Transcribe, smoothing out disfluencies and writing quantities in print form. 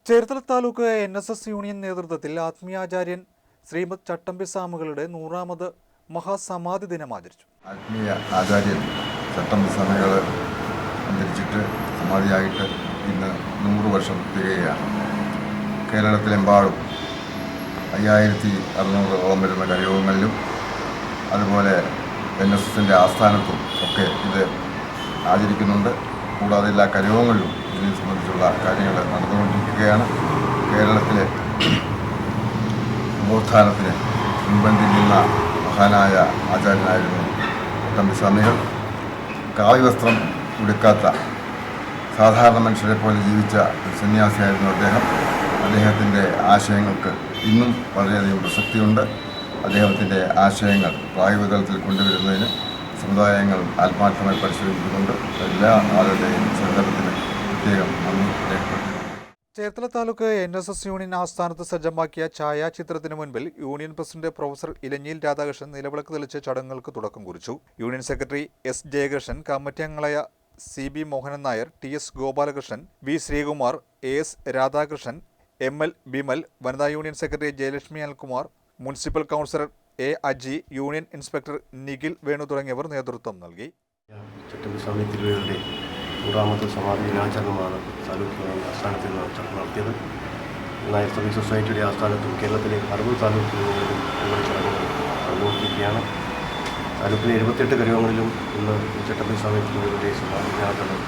Cherthala taluk NSS union നേതൃത്വത്തിൽ ആത്മീയാചാര്യൻ ശ്രീമദ് ചട്ടമ്പി സ്വാമികളുടെ 100ാമത് മഹാസമാധി ദിനം ആചരിച്ചു. ആത്മീയ ആചാര്യൻ ചട്ടമ്പി സ്വാമികൾ അന്തരിച്ചിട്ട് സമാധിയായിട്ട് ഇന്ന് 100 വർഷം തികയുകയാണ്. കേരളത്തിലെമ്പാടും 5600ഓളം വരുന്ന കരയോഗങ്ങളിലും അതുപോലെ NSSൻ്റെ ആസ്ഥാനത്തും ഒക്കെ ഇത് ആചരിക്കുന്നുണ്ട്. കൂടാതെ എല്ലാ കരയോഗങ്ങളിലും ഇതിനെ സംബന്ധിച്ചുള്ള കാര്യങ്ങൾ നടന്നുകൊണ്ടിരിക്കുകയാണ്. കേരളത്തിലെ നവോത്ഥാനത്തിന് മുൻപന്തിയിൽ നിന്ന മഹാനായ ആചാര്യനായിരുന്നു ചട്ടമ്പി സ്വാമികൾ. കാവ്യവസ്ത്രം ഉടുക്കാത്ത സാധാരണ മനുഷ്യരെ പോലെ ജീവിച്ച ഒരു സന്യാസിയായിരുന്നു അദ്ദേഹത്തിൻ്റെ ആശയങ്ങൾക്ക് ഇന്നും വളരെയധികം പ്രസക്തിയുണ്ട്. അദ്ദേഹത്തിൻ്റെ ആശയങ്ങൾ പ്രായോഗിക തലത്തിൽ കൊണ്ടുവരുന്നതിന് സമുദായങ്ങൾ ആത്മാർത്ഥമായി പരിശ്രമിക്കുന്നുണ്ട്. എല്ലാ ആളുടെയും സഹകരണത്തിന് പ്രത്യേകം നന്ദി രേഖപ്പെടുത്തുന്നു. ചേർത്തല താലൂക്ക് NSS യൂണിയൻ ആസ്ഥാനത്ത് സജ്ജമാക്കിയ ഛായാചിത്രത്തിന് മുൻപിൽ union president professor Elanjiyil Radhakrishnan നിലവിളക്ക് തെളിച്ച് ചടങ്ങുകൾക്ക് തുടക്കം കുറിച്ചു. Union secretary S. Jayakrishnan, committee അംഗങ്ങളായ CB Mohanan Nair, TS Gopalakrishnan, V. Sreekumar, AS Radhakrishnan, ML Bimal, വനിതാ union secretary Jayalakshmi Anilkumar, municipal councillor A. Aji, union inspector Nikhil Venu തുടങ്ങിയവർ നേതൃത്വം നൽകി. ചട്ടമ്പി സ്വാമി തിരുവേദിയുടെ 100ാമത് സമാധി ദിനാചരണമാണ് താലൂക്ക് ആസ്ഥാനത്തിൽ നടത്തിയത്. നായർ സർവീസ് സൊസൈറ്റിയുടെ ആസ്ഥാനത്തും കേരളത്തിലെ 60 താലൂക്കുകളിലും ചടങ്ങുകൾ നടന്നുകൊണ്ടിരിക്കുകയാണ്. താലൂക്കിലെ 78 കരയോഗങ്ങളിലും ഇന്ന് ചട്ടമ്പി സ്വാമി തിരുവേദിയുടെ സമാധി ദിനാചരണം